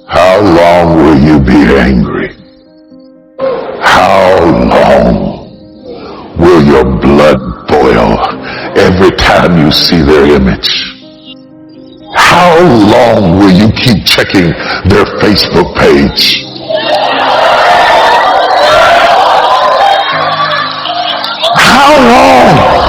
How long will you be angry? How long will your blood boil every time you see their image? How long will you keep checking their Facebook page? How long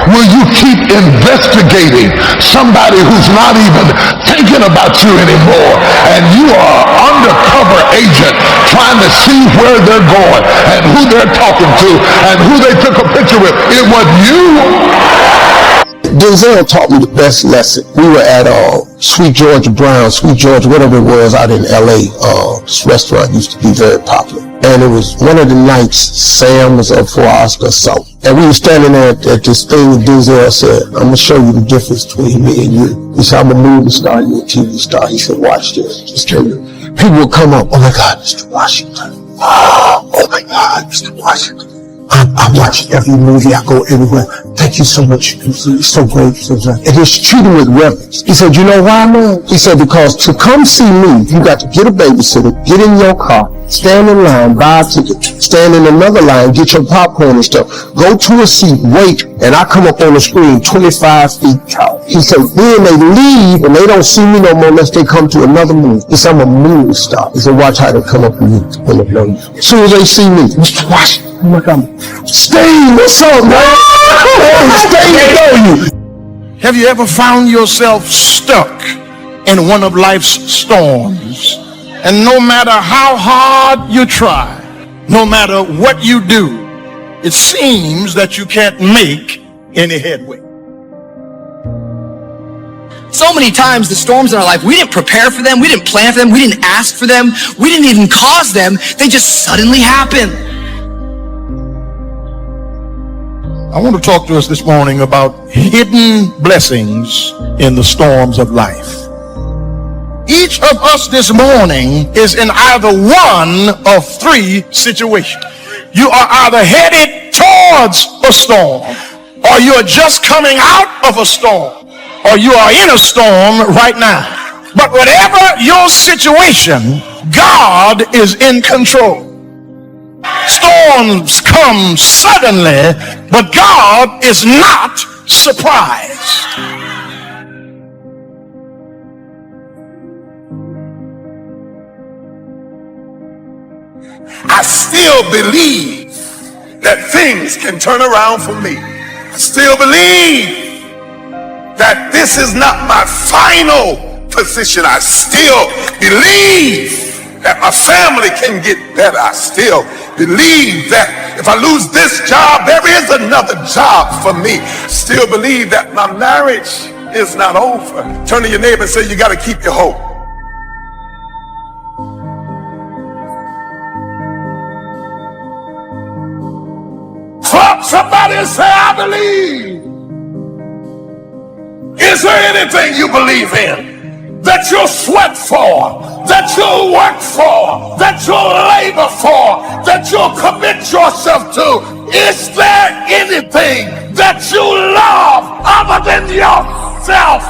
will you keep investigating somebody who's not even thinking about you anymore, and you are undercover agent trying to see where they're going and who they're talking to and who they took a picture with? It was you. Denzel taught me the best lesson. We were at Sweet Georgia Brown, whatever it was, out in LA. This restaurant used to be very popular. And it was one of the nights Sam was up for Oscar or something. And we were standing there at this thing, and Denzel said, I'm going to show you the difference between me and you. He said, I'm a movie star, you're a TV star. He said, watch this. Just tell you. People would come up, oh my God, Mr. Washington. Oh my God, Mr. Washington. I watch every movie. I go everywhere. Thank you so much. It's so great. And he's treated with reverence. He said, you know why, man? He said, because to come see me, you got to get a babysitter, get in your car, stand in line, buy a ticket, stand in another line, get your popcorn and stuff, go to a seat, wait, and I come up on the screen 25 feet tall. He said, then they leave and they don't see me no more unless they come to another movie. He said, I'm a movie star. He said, watch how they come up with you when they know you. As soon as they see me, Mr. Washington, oh my God, Steve, what's up, man? Steve, know you. Have you ever found yourself stuck in one of life's storms? And no matter how hard you try, no matter what you do, it seems that you can't make any headway. So many times the storms in our life, we didn't prepare for them, we didn't plan for them, we didn't ask for them, we didn't even cause them, they just suddenly happen. I want to talk to us this morning about hidden blessings in the storms of life. Each of us this morning is in either one of three situations. You are either headed towards a storm, or you are just coming out of a storm, or you are in a storm right now. But whatever your situation, God is in control. Storms come suddenly, but God is not surprised. I still believe that things can turn around for me. I still believe that this is not my final position. I still believe that my family can get better. I still believe that if I lose this job, there is another job for me. I still believe that my marriage is not over. Turn to your neighbor and say, you got to keep your hope. Somebody say, I believe. Is there anything you believe in that you'll sweat for, that you'll work for, that you'll labor for, that you'll commit yourself to? Is there anything that you love other than yourself?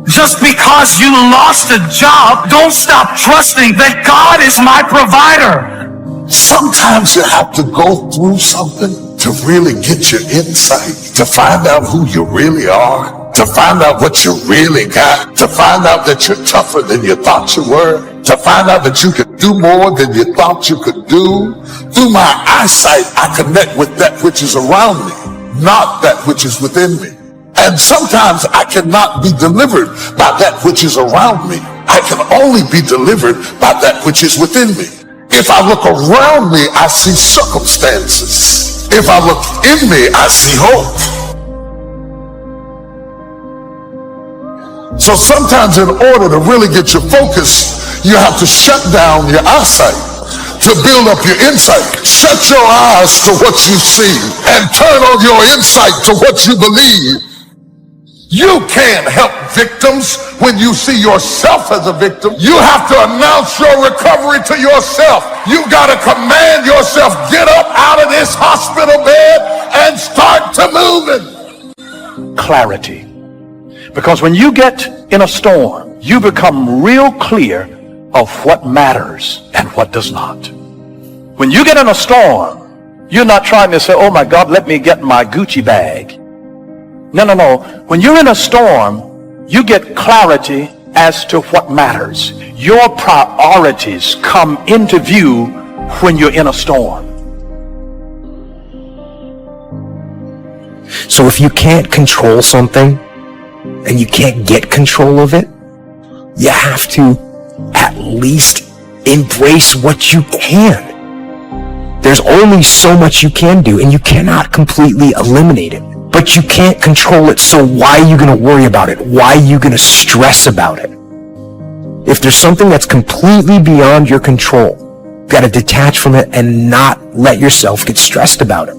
Just because you lost a job, don't stop trusting that God is my provider. Sometimes you have to go through something to really get your insight, to find out who you really are, to find out what you really got, to find out that you're tougher than you thought you were, to find out that you could do more than you thought you could do. Through my eyesight, I connect with that which is around me, not that which is within me. And sometimes I cannot be delivered by that which is around me. I can only be delivered by that which is within me. If I look around me, I see circumstances. If I look in me, I see hope. So sometimes in order to really get your focus, you have to shut down your eyesight to build up your insight. Shut your eyes to what you see and turn on your insight to what you believe. You can't help victims when you see yourself as a victim. You have to announce your recovery to yourself. You got to command yourself, get up out of this hospital bed and start to moving. clarity. Because when you get in a storm, you become real clear of what matters and what does not. When you get in a storm, you're not trying to say, oh my God, let me get my Gucci bag. No, no, no. When you're in a storm, you get clarity as to what matters. Your priorities come into view when you're in a storm. So if you can't control something and you can't get control of it, you have to at least embrace what you can. There's only so much you can do, and you cannot completely eliminate it. But you can't control it, so why are you going to worry about it? Why are you going to stress about it? If there's something that's completely beyond your control, you got to detach from it and not let yourself get stressed about it.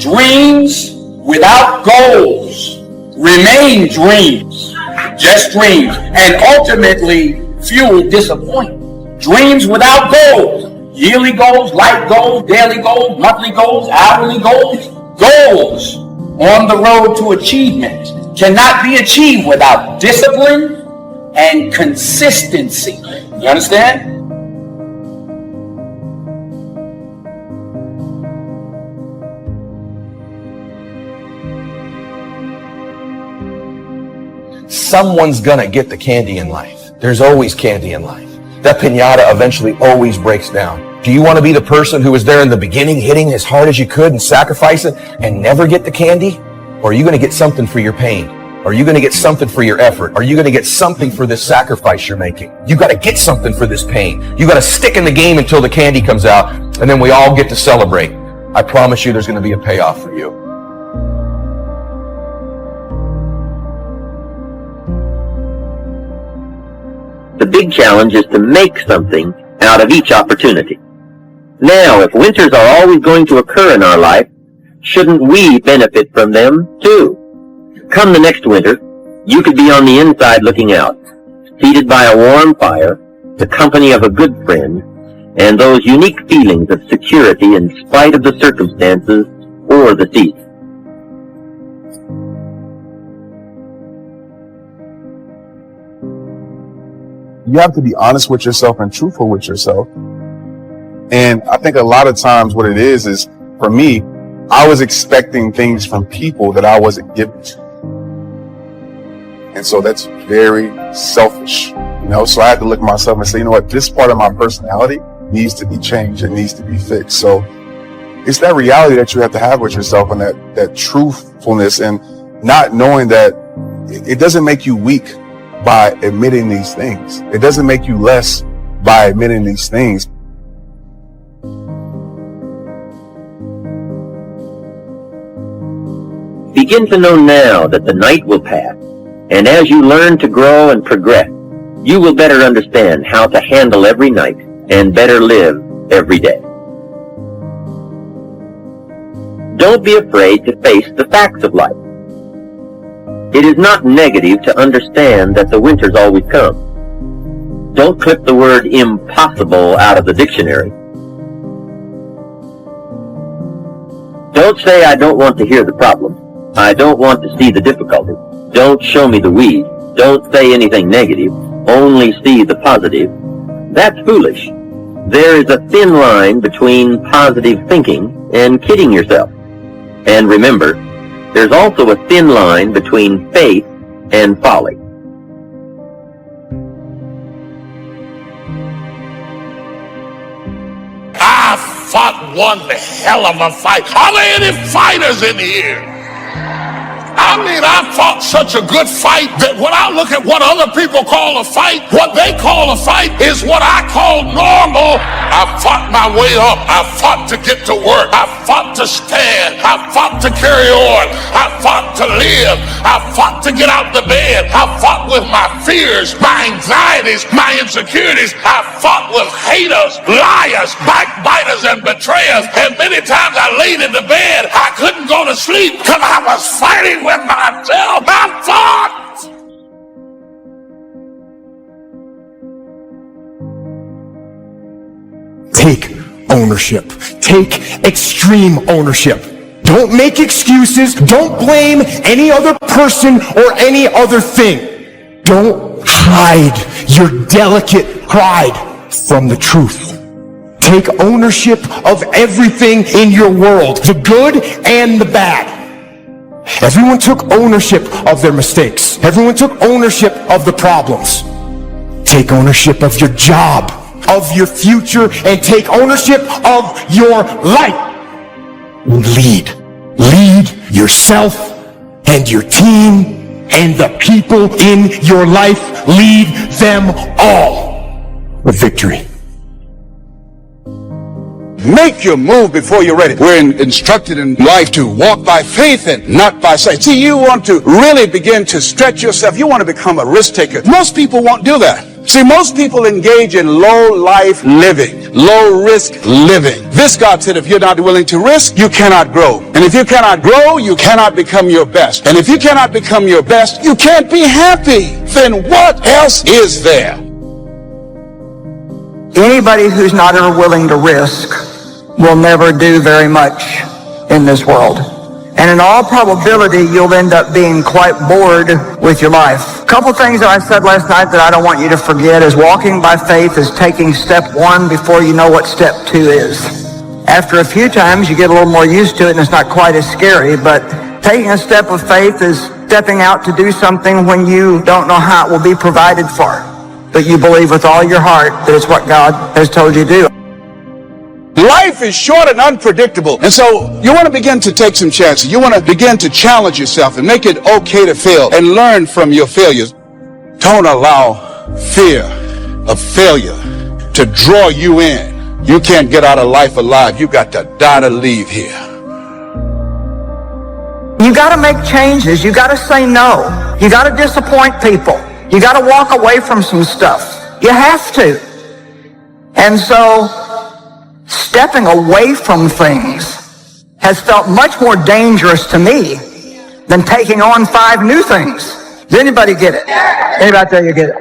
Dreams without goals remain dreams, just dreams, and ultimately fuel disappointment. Dreams without goals, yearly goals, life goals, daily goals, monthly goals, hourly goals, goals on the road to achievement cannot be achieved without discipline and consistency. You understand? Someone's gonna get the candy in life. There's always candy in life. That piñata eventually always breaks down. Do you want to be the person who was there in the beginning, hitting as hard as you could and sacrificing and never get the candy? Or are you going to get something for your pain? Are you going to get something for your effort? Are you going to get something for this sacrifice you're making? You got to get something for this pain. You got to stick in the game until the candy comes out, and then we all get to celebrate. I promise you there's going to be a payoff for you. The big challenge is to make something out of each opportunity. Now, if winters are always going to occur in our life, shouldn't we benefit from them too? Come the next winter, you could be on the inside looking out, seated by a warm fire, the company of a good friend, and those unique feelings of security in spite of the circumstances or the season. You have to be honest with yourself and truthful with yourself. And I think a lot of times what it is for me, I was expecting things from people that I wasn't given to. And so that's very selfish, so I had to look at myself and say, you know what, this part of my personality needs to be changed. It needs to be fixed. So it's that reality that you have to have with yourself, and that truthfulness, and not knowing that it doesn't make you weak by admitting these things. It doesn't make you less by admitting these things. Begin to know now that the night will pass, and as you learn to grow and progress, you will better understand how to handle every night and better live every day. Don't be afraid to face the facts of life. It is not negative to understand that the winters always come. Don't clip the word impossible out of the dictionary. Don't say, I don't want to hear the problem. I don't want to see the difficulty. Don't show me the weeds. Don't say anything negative. Only see the positive. That's foolish. There is a thin line between positive thinking and kidding yourself. And remember, there's also a thin line between faith and folly. I fought one hell of a fight. Are there any fighters in here? I mean, I fought such a good fight that when I look at what other people call a fight, what they call a fight is what I call normal. I fought my way up. I fought to get to work. I fought to stand. I fought to carry on. I fought to live. I fought to get out the bed. I fought with my fears, my anxieties, my insecurities. I fought with haters, liars, backbiters, and betrayers. And many times I laid in the bed, I couldn't go to sleep because I was fighting with myself. I fought. Take ownership. Take extreme ownership. Don't make excuses. Don't blame any other person or any other thing. Don't hide your delicate pride from the truth. Take ownership of everything in your world, the good and the bad. Everyone took ownership of their mistakes. Everyone took ownership of the problems. Take ownership of your job, of your future, and take ownership of your life. Lead. Lead yourself and your team and the people in your life. Lead them all with victory. Make your move before you're ready. We're instructed in life to walk by faith and not by sight. See, you want to really begin to stretch yourself. You want to become a risk taker. Most people won't do that. See, most people engage in low life living, low risk living. This God said, if you're not willing to risk, you cannot grow. And if you cannot grow, you cannot become your best. And if you cannot become your best, you can't be happy. Then what else is there? Anybody who's not ever willing to risk will never do very much in this world. And in all probability, you'll end up being quite bored with your life. A couple things that I said last night that I don't want you to forget is walking by faith is taking step 1 before you know what step 2 is. After a few times, you get a little more used to it and it's not quite as scary, but taking a step of faith is stepping out to do something when you don't know how it will be provided for. But you believe with all your heart that it's what God has told you to do. Life is short and unpredictable. And so you want to begin to take some chances. You want to begin to challenge yourself and make it okay to fail and learn from your failures. Don't allow fear of failure to draw you in. You can't get out of life alive. You got to die to leave here. You got to make changes. You got to say no. You got to disappoint people. You got to walk away from some stuff. You have to. And so stepping away from things has felt much more dangerous to me than taking on 5 new things. Does anybody get it? Anybody out there, you get it?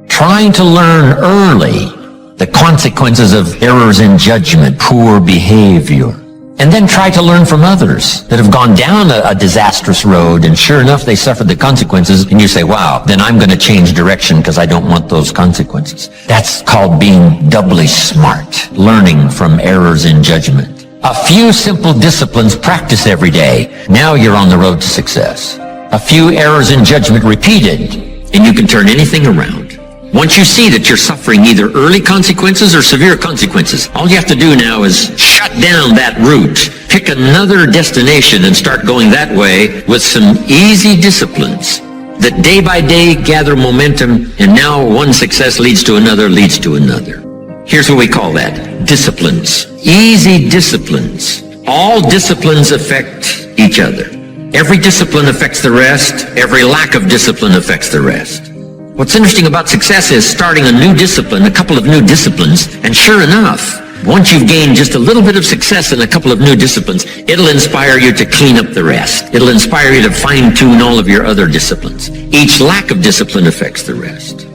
Trying to learn early the consequences of errors in judgment, poor behavior. And then try to learn from others that have gone down a disastrous road, and sure enough, they suffered the consequences, and you say, wow, then I'm going to change direction because I don't want those consequences. That's called being doubly smart, learning from errors in judgment. A few simple disciplines practiced every day. Now you're on the road to success. A few errors in judgment repeated, and you can turn anything around. Once you see that you're suffering either early consequences or severe consequences, all you have to do now is shut down that route, pick another destination and start going that way with some easy disciplines that day by day gather momentum, and now one success leads to another, leads to another. Here's what we call that: disciplines. Easy disciplines. All disciplines affect each other. Every discipline affects the rest. Every lack of discipline affects the rest. What's interesting about success is starting a new discipline, a couple of new disciplines, and sure enough, once you've gained just a little bit of success in a couple of new disciplines, it'll inspire you to clean up the rest. It'll inspire you to fine-tune all of your other disciplines. Each lack of discipline affects the rest.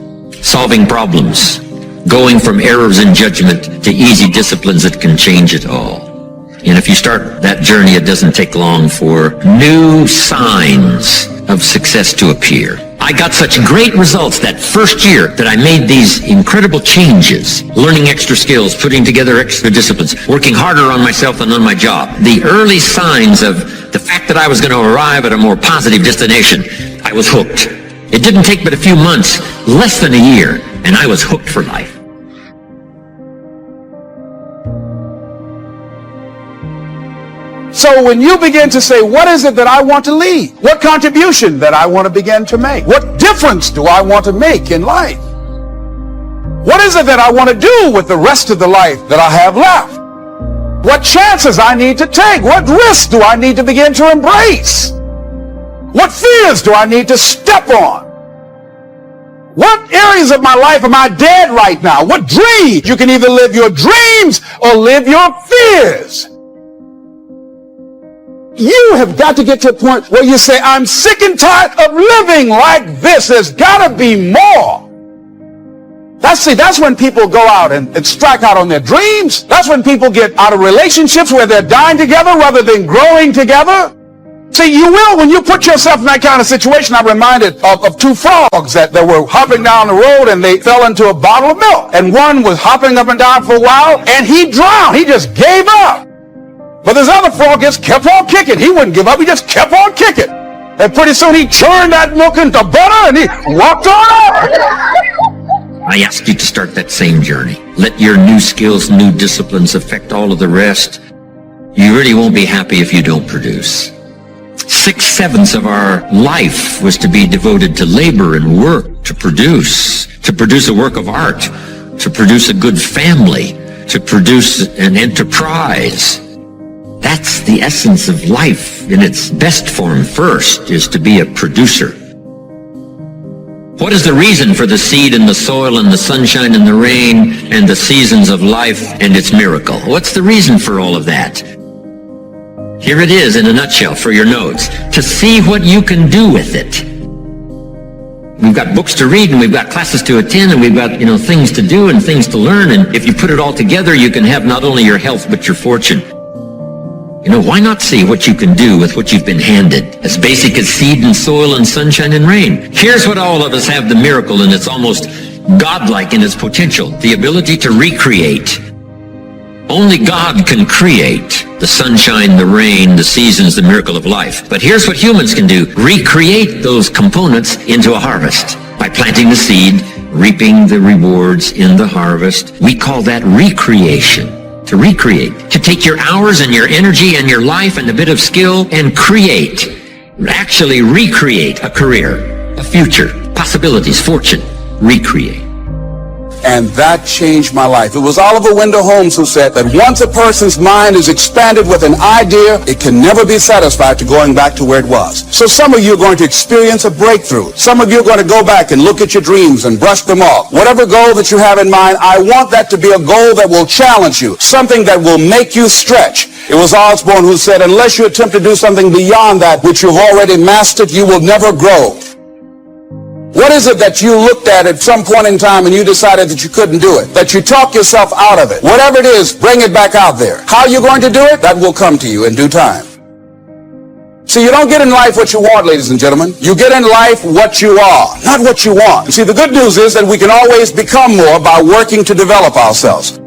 Solving problems, going from errors in judgment to easy disciplines that can change it all. And if you start that journey, it doesn't take long for new signs of success to appear. I got such great results that first year that I made these incredible changes, learning extra skills, putting together extra disciplines, working harder on myself and on my job. The early signs of the fact that I was going to arrive at a more positive destination, I was hooked. It didn't take but a few months, less than a year, and I was hooked for life. So when you begin to say, what is it that I want to lead? What contribution that I want to begin to make? What difference do I want to make in life? What is it that I want to do with the rest of the life that I have left? What chances I need to take? What risks do I need to begin to embrace? What fears do I need to step on? What areas of my life am I dead right now? What dreams? You can either live your dreams or live your fears. You have got to get to a point where you say, I'm sick and tired of living like this. There's got to be more. That's when people go out and strike out on their dreams. That's when people get out of relationships where they're dying together rather than growing together. See, you will when you put yourself in that kind of situation. I'm reminded of two frogs that were hopping down the road, and they fell into a bottle of milk. And one was hopping up and down for a while, and he drowned. He just gave up. But this other frog just kept on kicking. He wouldn't give up. He just kept on kicking. And pretty soon he turned that milk into butter, and he walked on up. I ask you to start that same journey. Let your new skills, new disciplines affect all of the rest. You really won't be happy if you don't produce. 6/7 of our life was to be devoted to labor and work, to produce a work of art, to produce a good family, to produce an enterprise. That's the essence of life in its best form first, is to be a producer. What is the reason for the seed and the soil and the sunshine and the rain and the seasons of life and its miracle? What's the reason for all of that? Here it is in a nutshell for your notes. To see what you can do with it. We've got books to read, and we've got classes to attend, and we've got, things to do and things to learn. And if you put it all together, you can have not only your health, but your fortune. Why not see what you can do with what you've been handed? As basic as seed and soil and sunshine and rain. Here's what all of us have, the miracle, and it's almost godlike in its potential. The ability to recreate. Only God can create the sunshine, the rain, the seasons, the miracle of life. But here's what humans can do. Recreate those components into a harvest. By planting the seed, reaping the rewards in the harvest. We call that recreation. To recreate. To take your hours and your energy and your life and a bit of skill and create. Actually recreate a career, a future, possibilities, fortune. Recreate. And that changed my life. It was Oliver Wendell Holmes who said that once a person's mind is expanded with an idea, it can never be satisfied to going back to where it was. So some of you are going to experience a breakthrough. Some of you are going to go back and look at your dreams and brush them off. Whatever goal that you have in mind, I want that to be a goal that will challenge you, something that will make you stretch. It was Osborne who said, unless you attempt to do something beyond that which you've already mastered, you will never grow. What is it that you looked at some point in time and you decided that you couldn't do it? That you talk yourself out of it? Whatever it is, bring it back out there. How are you going to do it? That will come to you in due time. See, you don't get in life what you want, ladies and gentlemen. You get in life what you are, not what you want. You see, the good news is that we can always become more by working to develop ourselves.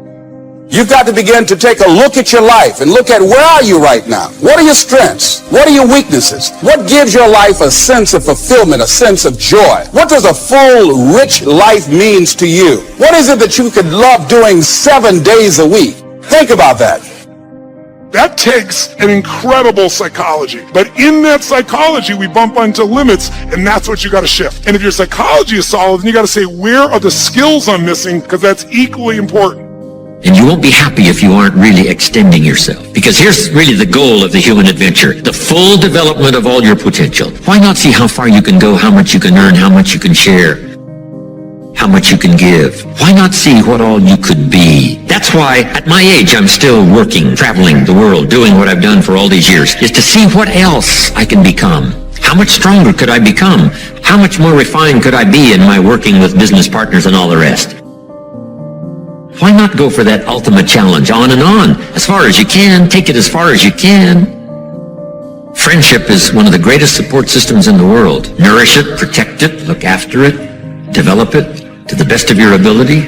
You've got to begin to take a look at your life and look at where are you right now? What are your strengths? What are your weaknesses? What gives your life a sense of fulfillment, a sense of joy? What does a full, rich life means to you? What is it that you could love doing 7 days a week? Think about that. That takes an incredible psychology. But in that psychology, we bump onto limits, and that's what you got to shift. And if your psychology is solid, then you got to say, where are the skills I'm missing? Because that's equally important. And you won't be happy if you aren't really extending yourself. Because here's really the goal of the human adventure. The full development of all your potential. Why not see how far you can go, how much you can earn, how much you can share, how much you can give? Why not see what all you could be? That's why at my age I'm still working, traveling the world, doing what I've done for all these years, is to see what else I can become. How much stronger could I become? How much more refined could I be in my working with business partners and all the rest? Why not go for that ultimate challenge on and on? As far as you can, take it as far as you can. Friendship is one of the greatest support systems in the world. Nourish it, protect it, look after it, develop it to the best of your ability.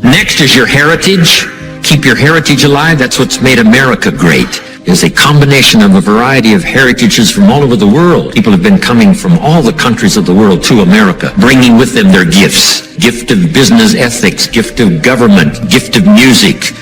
Next is your heritage. Keep your heritage alive. That's what's made America great. Is a combination of a variety of heritages from all over the world. People have been coming from all the countries of the world to America, bringing with them their gifts. Gift of business ethics, gift of government, gift of music,